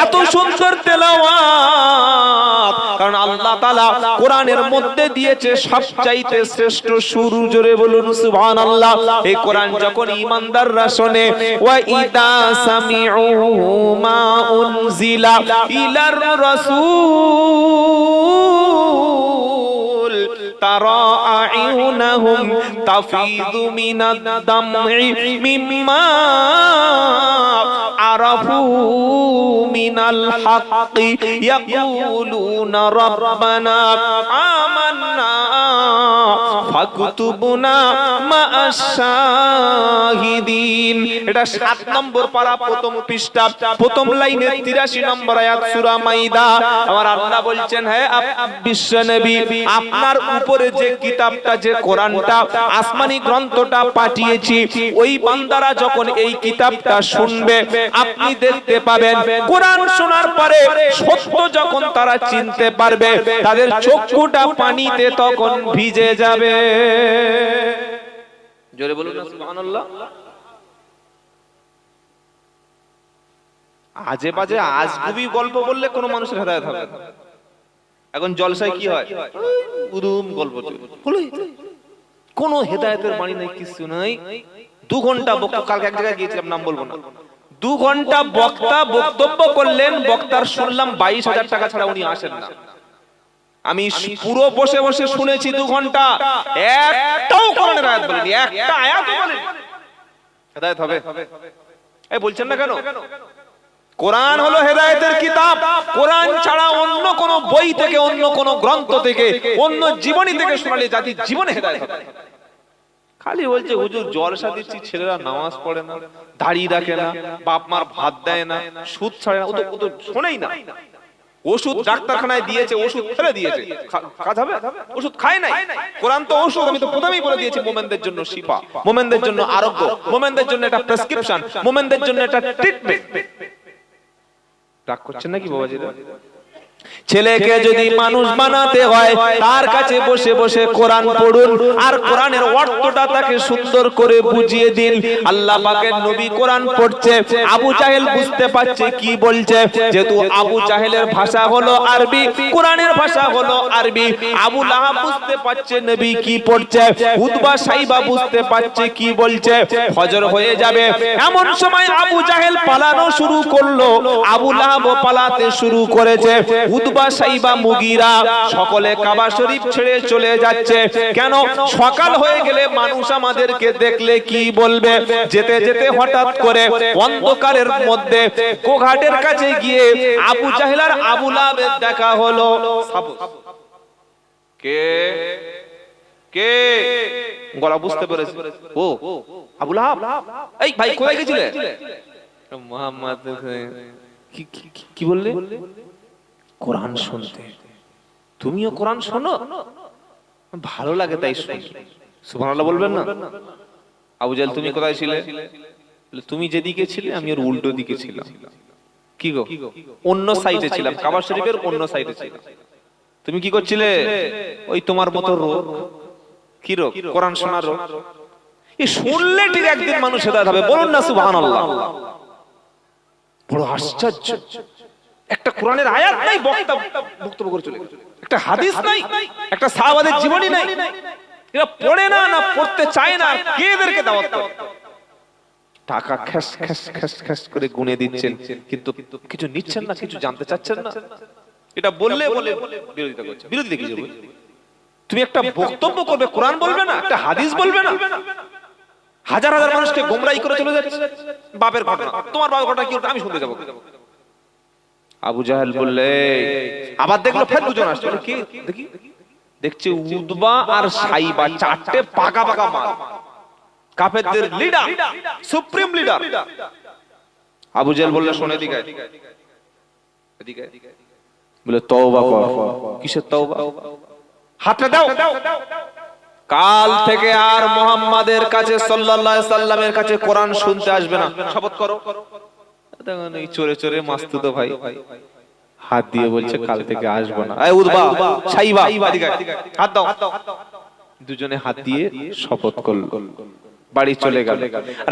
A: এত সুন্দর তেলাওয়াত, কারণ আল্লাহ তাআলা কোরআনের মধ্যে দিয়েছে সবচাইতে শ্রেষ্ঠ সুর। জোরে বলুন সুবহানাল্লাহ। এই কোরআন যখন ঈমানদাররা শোনে, ওয়া ইদা সামিউ মা উনজিলা ইলার রাসূল তারা আ'ইউনাহুম তাফিদু মিনাদ দাম'i মিম্মা আরাফু মিনাল হাক্কি ইয়াকুলুনা রাব্বানা আমান্না ফাকতুবনা মা'আশ শাহিদিন। এটা 7 নম্বর পারা, প্রথম পৃষ্ঠা, প্রথম লাইনে 83 নম্বর আয়াত সূরা মাইদা। আমার আল্লাহ বলছেন, হে বিশ্ব নবী, আপনার উপরে যে কিতাবটা, যে কোরআনটা, আসমানি গ্রন্থটা পাঠিয়েছি, ওই বান্দারা যখন এই কিতাবটা শুনবে, আপনি দেখতে পাবেন কোরআন শোনার পরে সত্য যখন তারা চিনতে পারবে, তাদের চক্ষুটা পানিতে তখন ভিজে যাবে। জোরে বলুন না সুবহানাল্লাহ। আজে বাজে আজগুবি গল্প বললে কোনো মানুষের হেদায়েত হবে না। এখন জলসায় কি হয়? উদুম গল্প চলে, কোনো হেদায়েতের বাণী নাই, কিছু নাই। 2 ঘন্টা বক্তা, কালকে এক জায়গায় গিয়েছিলাম, নাম বলবো না, 2 ঘন্টা বক্তা বক্তব্য করলেন। বক্তার শুনলাম 22,000 টাকা ছাড়া উনি আসেন না। আমি পুরো বসে বসে শুনেছি 2 ঘন্টা, একটাও কোরআনের আয়াত বলেনি, একটা আয়াতও বলেনি। হেদায়েত হবে? এই বলছেন না কেন? কোরআন হলো হেদায়েতের কিতাব। কোরআন ছাড়া অন্য কোন বই থেকে, অন্য কোন গ্রন্থ থেকে, অন্য জীবনী থেকে শোনালে জাতির জীবনে হেদায়েত হবে। খালি বলছে হুজুর জলসা দিচ্ছি, ছেলেরা নামাজ পড়ে না, দাড়ি রাখে না, বাপ মার ভাত দেয় না, সুদ ছাড়ে না, ও তো শোনেই না। ওষুধ ডাক্তারখানায় দিয়েছে, ওষুধ ফেলে দিয়েছে, কাজ হবে? ওষুধ খায় নাই। কোরআন তো ওষুধ, আমি তো প্রথমেই বলে দিয়েছি, মুমিনদের জন্য শিফা, মুমিনদের জন্য আরোগ্য, মুমিনদের জন্য এটা প্রেসক্রিপশন, মুমিনদের জন্য এটা ট্রিটমেন্ট। রাগ করছেন নাকি বাবাজিরা? ছেলেকে যদি মানুষ বানাতে হয়, তার কাছে বসে বসে কোরআন পড়ুন, আর কোরআনের অর্থটা তাকে সুন্দর করে বুঝিয়ে দিন। আল্লাহ পাকের নবী কোরআন পড়ছে, আবু জাহেল বুঝতে পারছে কি বলছে, যেহেতু আবু জাহেলের ভাষা হলো আরবি, কোরআনের ভাষা হলো আরবি। আবু লাহাব বুঝতে পারছে নবী কি পড়ছে, উতবা সাইবা বুঝতে পারছে কি বলছে। ফজর হয়ে যাবে, এমন সময় আবু জাহেল পালানো শুরু করলো, আবু লাহাব পালাতে শুরু করেছে। উতবা সাইবা মুগিরা সকলে কাবা শরীফ ছেড়ে চলে যাচ্ছে। কেন? সকাল হয়ে গেলে মানুষ আমাদেরকে দেখলে কি বলবে। যেতে যেতে হঠাৎ করে অন্ধকারের মধ্যে গোঘাটের কাছে গিয়ে আবু জাহেল আর আবু লাহাবের দেখা হলো। কে কে গলা বুঝতে পেরেছে, ও আবু লাহাব। এই ভাই কোথায় গেছিলে? মুহাম্মদ কি বললে? কোরআন শুনতে। তুমিও কোরআন শোনো? ভালো লাগে তাই শুনি। সুবহানাল্লাহ বলবেন না? আবু জাহেল তুমি কোথায় ছিলে? তুমি যেদিকে ছিলে আমি ওর উল্টো দিকে ছিলাম। কি গো? অন্য সাইডে ছিলাম, কাবা শরীফের অন্য সাইডে ছিলাম। তুমি কি করছিলে? ওই তোমার মতো রোগ। কি রোগ? কোরআন শোনার রোগ। এই শুনলে ঠিক একদিন মানুষ হেদায়েত হবে। বলুন না সুবহানাল্লাহ। বড় আশ্চর্য, একটা কোরআনের আয়াত নাই, বক্তব্য করে চলে গেছে। একটা হাদিস নাই, একটা সাহাবাদের জীবনী নাই। এরা পড়ে না, না পড়তে চায় না। কে এদেরকে দাওয়াত দেয়? টাকা খ্যাস খ্যাস খ্যাস খ্যাস করে গুনে দিচ্ছেন, কিন্তু কিছু নিচ্ছেন না, কিছু জানতে চাচ্ছেন না। এটা বললে বলে বিরোধিতা করছে। বিরোধিতা কি? তুই তুমি একটা বক্তব্য করবে, কোরআন বলবে না, একটা হাদিস বলবে না? হাজার হাজার মানুষকে গোমরাহি করে চলে যাচ্ছে। বাপের ঘটনা, তোমার বাপের ঘটনা কি আমি শুনতে যাবো? আবু জাহেল বললে, আবার দেখলো ফের দুজন আসছে, কি দেখি, দেখছে উতবা আর সাইবা, চারটে পাকা পাকা মাল, কাফেরদের লিডার, সুপ্রিম লিডার। আবু জাহেল বলল, শোনে দিকে, বলে তওবা কর। কিসের তওবা? হাতটা দাও। কাল থেকে আর মুহাম্মাদের কাছে সাল্লাল্লাহু আলাইহি সাল্লামের কাছে কোরআন শুনতে আসবে না, শপথ করো। দেখুন এই চোরে চোরে মাসতুতো ভাই হাত দিয়ে বলছে কাল থেকে আসবো না। এই উতবা সাইবা, হাত দাও। দুজনে হাত দিয়ে শপথ করল, বাড়ি চলে গেল।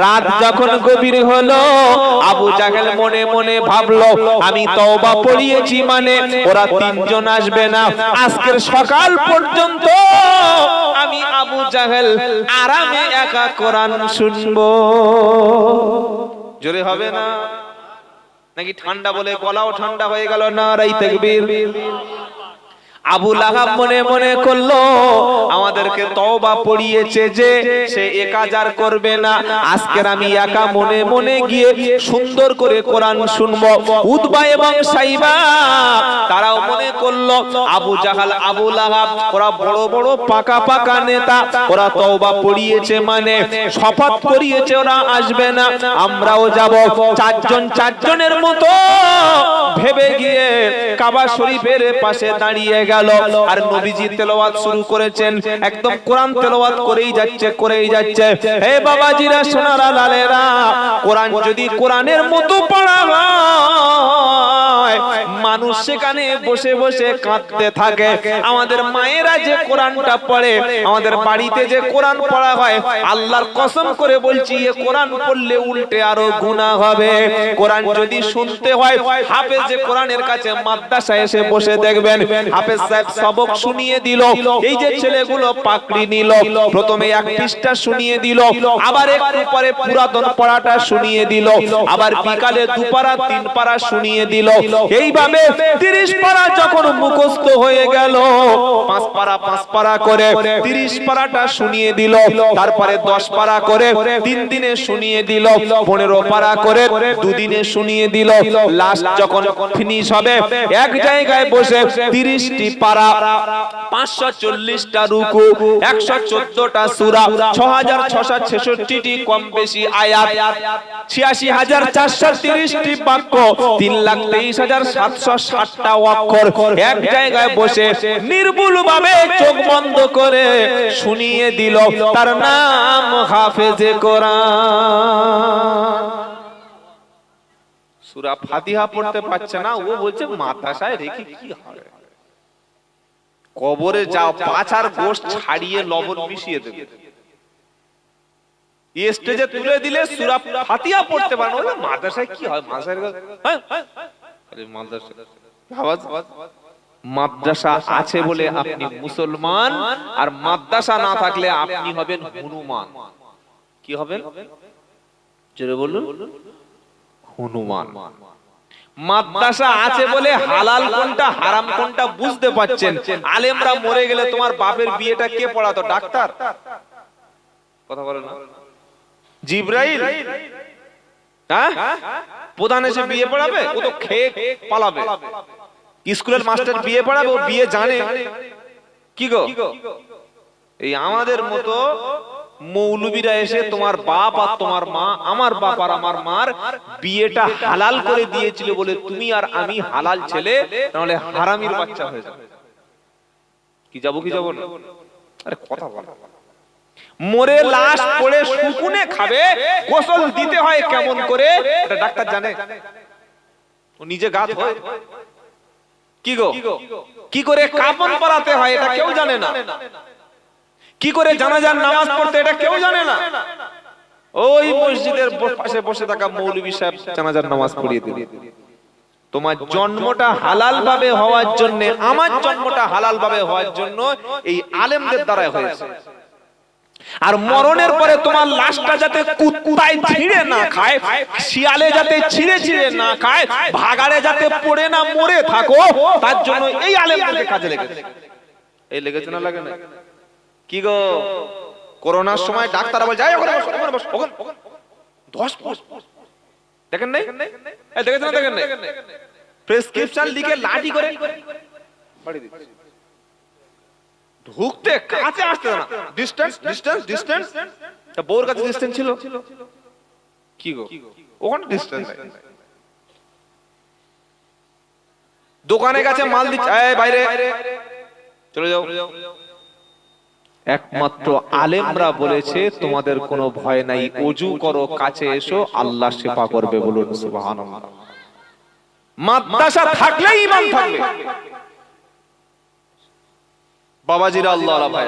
A: রাত যখন গভীর হলো, আবু জাহেল মনে মনে ভাবলো, আমি তওবা পড়িয়েছি মানে ওরা তিনজন আসবে না, আজকের সকাল পর্যন্ত আমি আবু জাহেল আরামে একা কোরআন শুনবো। জোরে হবে না নাকি? ঠান্ডা বলে গলাও ঠান্ডা হয়ে গেল। নারাই তাকবীর। আবু লাহাব মনে মনে করলো, আমাদেরকে তওবা পড়িয়েছে যে সে একাজার করবে না, আজকের আমি একা মনে মনে গিয়ে সুন্দর করে কোরআন শুনবো। উতবা এবং সাইবা তারাও মনে করলো, আবু জাহাল আবু লাহাব ওরা বড় বড় পাকা পাকা নেতা, ওরা তওবা পড়িয়েছে মানে শপথ করিয়েছে ওরা আসবে না, আমরাও যাব। চারজন চারজনের মতো ভেবে গিয়ে কাবা শরীফের পাশে দাঁড়িয়ে গেল। আর নবীজি তেলাওয়াত শুরু করেছেন, একদম কোরআন তেলাওয়াত করেই যাচ্ছে। হে বাবাজিরা, সোনারা লালেরা, কোরআন যদি কোরআনের মতো পড়া হয়, মানুষ সেখানে বসে বসে কাঁদতে থাকে। আমাদের মায়েরা যে কোরআনটা পড়ে, আমাদের বাড়িতে যে কোরআন পড়া হয়, আল্লাহর কসম করে বলছি, এ কোরআন পড়লে উল্টে আরো গুনাহ হবে। কোরআন যদি শুনতে হয়, হাফেজ যে কোরআনের কাছে মাদ্রাসায় এসে বসে দেখবেন, হাফেজ সাহেব সবক শুনিয়ে দিল, এই যে ছেলেগুলো পাকড়ি নিল, প্রথমে এক পৃষ্ঠা শুনিয়ে দিল, আবার একটু পরে পুরাতন পড়াটা শুনিয়ে দিল, আবার বিকালে দুপারা তিন পারা শুনিয়ে দিল। এইভাবে 30 পারা যখন মুখস্থ হয়ে গেল, 5 পারা করে 30 পারাটা শুনিয়ে দিল, তারপরে 10 পারা করে 3 দিনে শুনিয়ে দিল, 15 পারা করে 2 দিনে শুনিয়ে দিল। লাস্ট যখন ফিনিশ হবে, এক জায়গায় বসে 30টি পারা, 540টা রুকু, 114টা সূরা, 6666টি কম বেশি আয়াত, 86430টি বাক্য, 3,23,760টা অক্ষর এক জায়গায় বসে নির্ভুল ভাবে চোখ বন্ধ করে শুনিয়ে দিল। তার নাম হাফেজে কোরআন। সূরা ফাতিহা পড়তে পারছে না, ও বলছে মাদ্রাসায় রেখে কি হবে, কবরে যাও, পাছার গোশত ছাড়িয়ে লবণ মিশিয়ে দেবে। এই স্টেজে তুলে দিলে সূরা ফাতিহা পড়তে পারো না, মাদ্রাসায় কি হয়? মাদ্রাসা আছে বলে আপনি মুসলমান, আর মাদ্রাসা না থাকলে আপনি হবেন হনুমান। কি হবেন? জোরে বলুন, হনুমান। মাদ্রাসা আছে বলে হালাল কোনটা হারাম কোনটা বুঝতে পারছেন। আলেমরা মরে গেলে তোমার বাপের বিয়েটা কে পড়াতো? ডাক্তার? কথা বলে না? জিবরাইল? হ্যাঁ, প্রধান এসে বিয়ে পড়াবে? ও তো খেয়ে পালাবে। স্কুলের মাস্টার বিয়ে পড়াবে, ও বিয়ে জানে কি গো? এই আমাদের মতো মৌলবীরা এসে তোমার বাপ আর তোমার মা, আমার বাপ আর আমার মার বিয়েটা হালাল করে দিয়েছিল বলে তুমি আর আমি হালাল ছেলে, নাহলে হারামির বাচ্চা হয়ে যাবে। কি যাবো না? আরে কথা বল। মরে লাশ পড়ে শুকুনে খাবে, গোসল দিতে হয় কেমন করে এটা ডাক্তার জানে? ও নিজে গাত হয়? কি গো, কি করে কাফন পরাতে হয় এটা কেউ জানে না। কি করে জানাজার নামাজ পড়তে এটা কেউ জানে না। ওই মসজিদের পাশে বসে থাকা মৌলভী সাহেব জানাজার নামাজ পড়িয়ে দিবে। তোমার জন্মটা হালাল ভাবে হওয়ার জন্য, আমার জন্মটা হালাল ভাবে হওয়ার জন্য এই আলেমদের দ্বারা হয়েছে। আর মরণের পরে তোমার লাশটা যাতে কুত্তায় ছিঁড়ে না খায়, শিয়ালে যাতে ছিঁড়ে ছিঁড়ে না খায়, ভাগাড়ে যাতে পড়ে না মরে থাকো, তার জন্য এই আলেমদেরকে কাজে লেগেছে। এই লেগেছে না লাগে না? কি গো, করোনার সময় ডাক্তার বলে যাই ওখানে বস, ওখানে বস, ওখানে 10 ফুট দেখেন নাই? এই দেখেছেন না? দেখেন নাই? প্রেসক্রিপশন লিখে লাঠি করে বাড়ি দিচ্ছে। ঢুকতে কাছে আসতে না, ডিসটেন্স ডিসটেন্স ডিসটেন্স। তা বউর কাছে ডিসটেন্স ছিল? কি গো, ওখানে ডিসটেন্স নাই। দোকানের কাছে মাল দিচ্ছে, এই বাইরে চলে যাও। একমাত্র আলেমরা বলেছে তোমাদের কোনো ভয় নাই, ওযু করো, কাছে এসো, আল্লাহ শেফা করবে। বলুন সুবহানাল্লাহ। মাদ্রাসা থাকলে ঈমান থাকবে। বাবাজিরা, আল্লাহ আল্লাহ ভাই,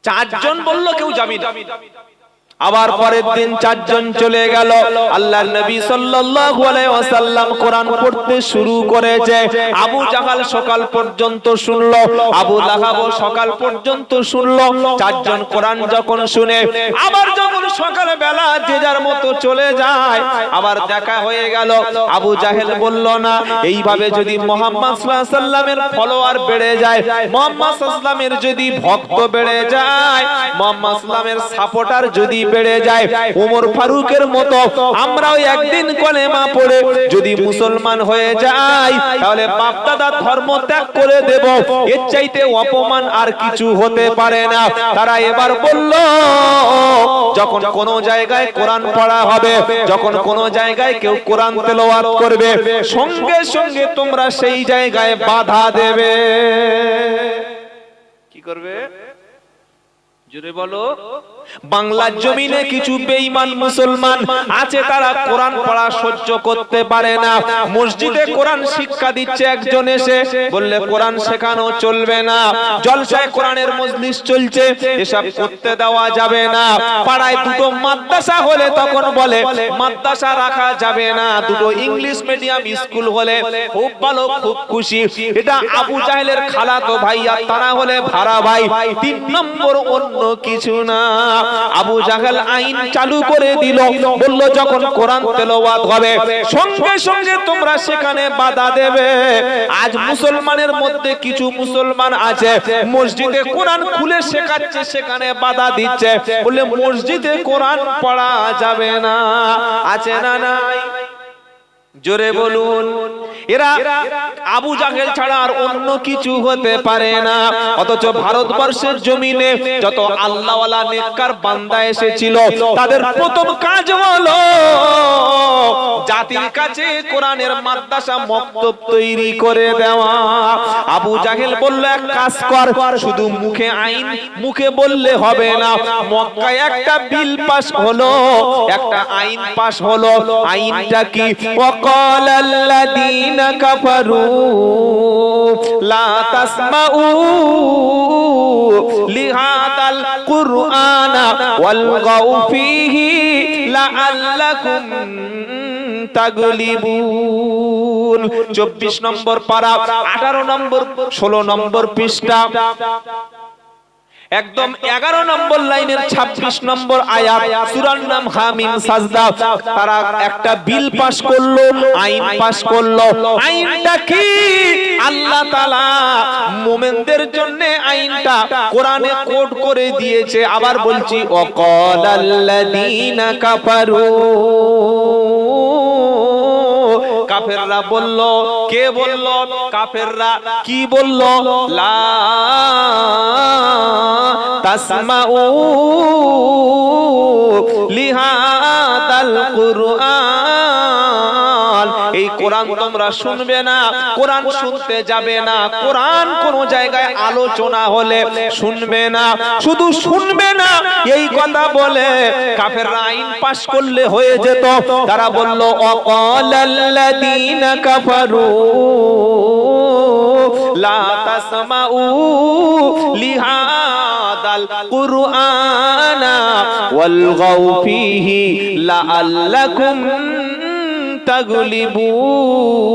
A: 4 জন বলল কেউ যাবি না। আবার পরের দিন 4 জন চলে গেল। আল্লাহর নবী সাল্লাল্লাহু আলাইহি ওয়াসাল্লাম কোরআন পড়তে শুরু করেছে। আবু জাহাল সকাল পর্যন্ত শুনলো, আবু লাহাব সকাল পর্যন্ত শুনলো। 4 জন কোরআন যখন শুনে, আবার যখন সকালে বেলা যে যার মতো চলে যায়, আবার দেখা হয়ে গেল। আবু জাহেল বলল না, এইভাবে যদি মুহাম্মদ সাল্লাল্লাহু আলাইহি ওয়াসাল্লামের ফলোয়ার বেড়ে যায়, মুহাম্মদ সাল্লাল্লাহু আলাইহি ওয়াসাল্লামের যদি ভক্ত বেড়ে যায়, মুহাম্মদ সাল্লাল্লাহু আলাইহি ওয়াসাল্লামের সাপোর্টার যদি বেড়ে যায়, ওমর ফারুকের মতো আমরাও একদিন কলেমা পড়ে যদি মুসলমান হয়ে যাই, তাহলে বাপ দাদা ধর্ম ত্যাগ করে দেব। এর চাইতে অপমান আর কিছু হতে পারে না। তারা এবার বলল, যখন কোন জায়গায় কোরআন পড়া হবে, যখন কোন জায়গায় কেউ কোরআন তেলাওয়াত করবে, সঙ্গে সঙ্গে তোমরা সেই জায়গায় বাধা দেবে। কি করবে? জোরে বলো। বাংলার জমিনে কিছু বেঈমান মুসলমান আছে, তারা কোরআন পড়া সহ্য করতে পারে না। মসজিদে কোরআন শিক্ষা দিচ্ছে একজন এসে বললে কোরআন শেখানো চলবে না, জলসায় কোরআনের মজলিস চলছে, এসব করতে দেওয়া যাবে না। পাড়ায় দুটো মাদ্রাসা হলে তখন বলে মাদ্রাসা রাখা যাবে না, দুটো ইংলিশ মিডিয়াম স্কুল হলে খুব ভালো, খুব খুশি। এটা আবু জাহেলের খালাতো ভাই, আর তারা হলে ভাড়া ভাই। 3 নম্বর অন্য কিছু না। আবু জাহেল আইন চালু করে দিল, বলল যখন কোরআন তেলাওয়াত হবে সঙ্গে সঙ্গে তোমরা সেখানে বাধা দেবে। আজ মুসলমানের মধ্যে কিছু মুসলমান আছে মসজিদে কোরআন খুলে শেখাচ্ছে, সেখানে বাধা দিচ্ছে, বলে মসজিদে কোরআন পড়া যাবে না। আছে না নাই? জোরে বলুন। এরা আবু জাহেল ছাড়া আর অন্য কিছু হতে পারে না। অথচ ভারতবর্ষের জমিনে যত আল্লাহওয়ালা নেককার বান্দা এসেছিল, তাদের প্রথম কাজ হলো জাতির কাছে কোরআনের মাদ্রাসা মক্তব তৈরি করে দেওয়া। আবু জাহেল বলল, এক কাজ কর, শুধু মুখে আইন মুখে বললে হবে না। মক্কায় একটা বিল পাস হলো, একটা আইন পাস হলো। আইনটা কি? وقال الذين كفروا لا تسمعوا لهذا القرآن والغوا فيه لعلكم তাগলিবুন। 24 নম্বর পারা, 18 নম্বর 16 নম্বর পৃষ্ঠা, একদম 11 নম্বর লাইনের 26 নম্বর আয়াত, সূরার নাম হামিম সাজদা। তারা একটা বিল পাস করলো, আইন পাস করলো। আইনটা কি? আল্লাহ তাআলা মুমিনদের জন্য আইনটা কোরআনে কোড করে দিয়েছে। আবার বলছি, ওয়াকালাল্লাযীনা কাফারু, কাফেররা বলল। কে বলল? কাফেররা। কি বলল? লা তাসমাউ লিহাদাল কুরআন, এই কোরআন তোমরা শুনবে না, কোরআন শুনতে যাবে না, কোরআন কোন জায়গায় আলোচনা হলে শুনবে না। শুধু শুনবে না এই কথা বলে কাফেররা আইন পাস করলে হয়ে যেত। তারা বলল, ওয়াকালাল্লাযীনা কাফারু লা তাসমাউ লিহাদাল কুরআনা ওয়ালগাউ ফীহি লাআল্লাকুম তাগলিবুন।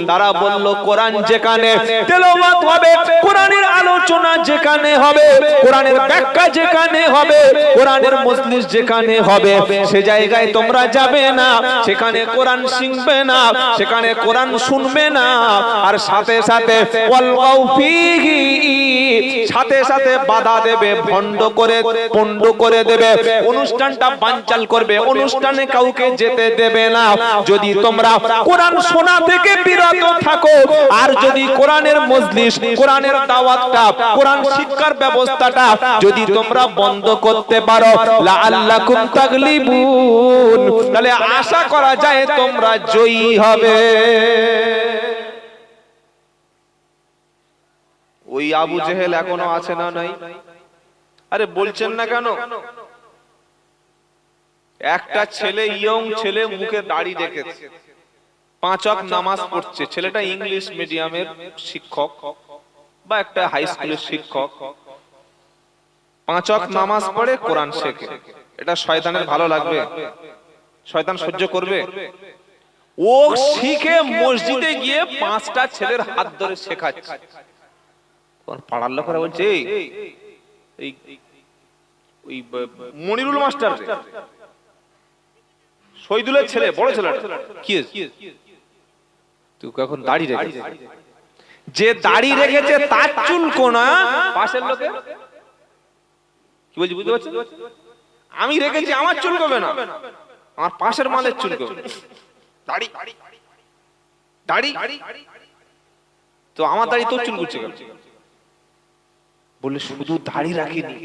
A: তারা বলল কোরআন যেখানে তেলাওয়াত হবে, কোরআনের আলোচনা যেখানে হবে, কোরআনের ব্যাখ্যা যেখানে হবে, কোরআনের মজলিস যেখানে হবে, সে জায়গায় তোমরা যাবে না, সেখানে কোরআন শিখবে না, সেখানে কোরআন শুনবে না। আর সাথে সাথে ওয়ালগাউ ফীহি, সাথে সাথে বাধা দেবে, ভণ্ড করে পণ্ড করে দেবে, অনুষ্ঠানটা বানচাল করবে, অনুষ্ঠানে কাউকে যেতে দেবে না। যদি তোমরা কোরআন শোনা থেকে বিরত থাকো, আর যদি কোরআনের মজলিস, কোরআনের দাওয়াতটা, কোরআন শিক্ষার ব্যবস্থাটা যদি তোমরা বন্ধ করতে পারো, লাআল্লাকুম তাগলিবুন, তাহলে আশা করা যায় তোমরা জয়ী হবে। ওই আবু জেহেল এখনো আছে না নাই? আরে বলছেন না কেন? একটা ছেলে, ইয়ং ছেলে, মুখে দাড়ি রেখেছে, 5 ওয়াক্ত নামাজ পড়ছে। ছেলেটা ইংলিশ মিডিয়ামের শিক্ষক বা একটা হাই স্কুলের শিক্ষক, 5 ওয়াক্ত নামাজ পড়ে, কোরআন শেখে। এটা শয়তানের ভালো লাগবে? শয়তান সহ্য করবে? ও শিখে মসজিদে গিয়ে 5টা ছেলের হাত ধরে শেখাচ্ছে। পাড়ার লোকেরা বলছে এই মনিরুল মাস্টার, শহীদুলের ছেলে, বড় ছেলে, কি তুই এখন দাড়ি রেখেছে, যে দাড়ি রেখেছে তার চুল কোনা, পাশের লোকে কি বলছি বুঝতে পারছেন? আমি রেখেছি, আমার চুল কবে না, আমার পাশের মালের চুল কবে? দাড়ি দাড়ি তো আমার দাড়ি তোর চুল করছে বলে শুধু দাড়ি রাখিনি,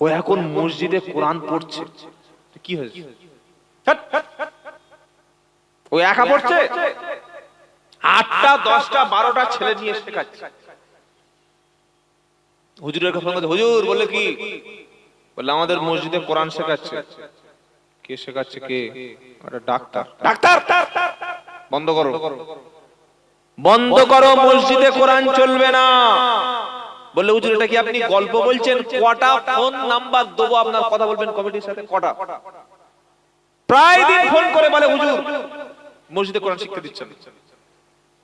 A: ও এখন মসজিদে কোরআন পড়ছে। কি হয়েছে? ও একা পড়ছে, 8টা 10টা 12টা ছেলে নিয়ে শেখাচ্ছে। হুজুরের কাছে হুজুর বলে কি বলে আমাদের মসজিদে কোরআন শেখাচ্ছে। কে শেখাচ্ছে? কে? ডাক্তার। ডাক্তার বন্ধ করো, বন্ধ করো, মসজিদে কোরআন চলবে না। বললে হুজুর এটা কি আপনি গল্প বলছেন? কটা ফোন নাম্বার দেবো আপনার কথা বলবেন কমিটির সাথে? কটা? প্রায় দিন ফোন করে বলে হুজুর মসজিদে কোরআন শিক্ষা দিচ্ছেন।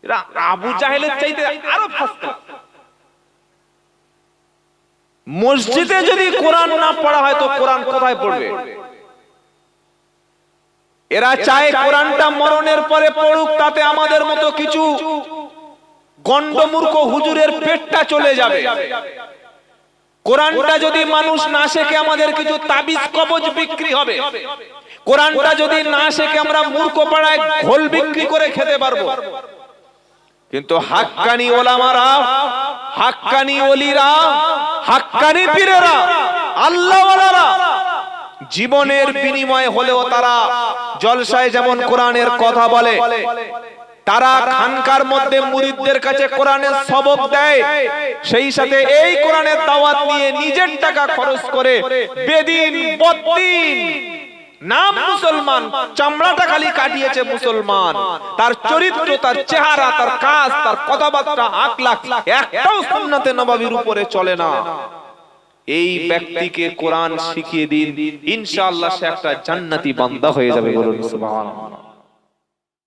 A: এরা আবু জাহেলের চাইতে আরো ফাস্ট। মসজিদে যদি কোরআন না পড়া হয় তো কোরআন কোথায় পড়বে? এরা চায় কোরআনটা মরণের পরে পড়ুক, তাতে আমাদের মতো কিছু গন্ডমূর্খ হুজুরের পেটটা চলে যাবে। কোরআনটা যদি মানুষ না শেখে আমাদের কিছু তাবিজ কবজ বিক্রি হবে। কোরআনটা যদি না শেখে আমরা মূর্খ পাড়ায় ঘোল বিক্রি করে খেতে পারবো। কিন্তু হাক্কানি ওলামারা, হাক্কানি ওলিরা, হাক্কানি পীরেরা, আল্লাহওয়ালারা জীবনের বিনিময় হলেও তারা জলসায় যেমন কোরআনের কথা বলে, তারা খানকার মধ্যে মুরিদদের কাছে কোরআনের সবক দেয়, সেই সাথে এই কোরআনের দাওয়াত নিয়ে নিজের টাকা খরচ করে বেদিন বদ্দিন নাম মুসলমান, চামড়াটা খালি কাটিয়েছে মুসলমান, তার চরিত্র, তার চেহারা, তার কাজ, তার কথাবার্তা, আকলাক একটাও সুন্নাতে নববীর উপরে চলে না। এই ব্যক্তিকে কোরআন শিখিয়ে দিন, ইনশাআল্লাহ সে একটা জান্নাতি বান্দা হয়ে যাবে। বলুন সুবহানাল্লাহ।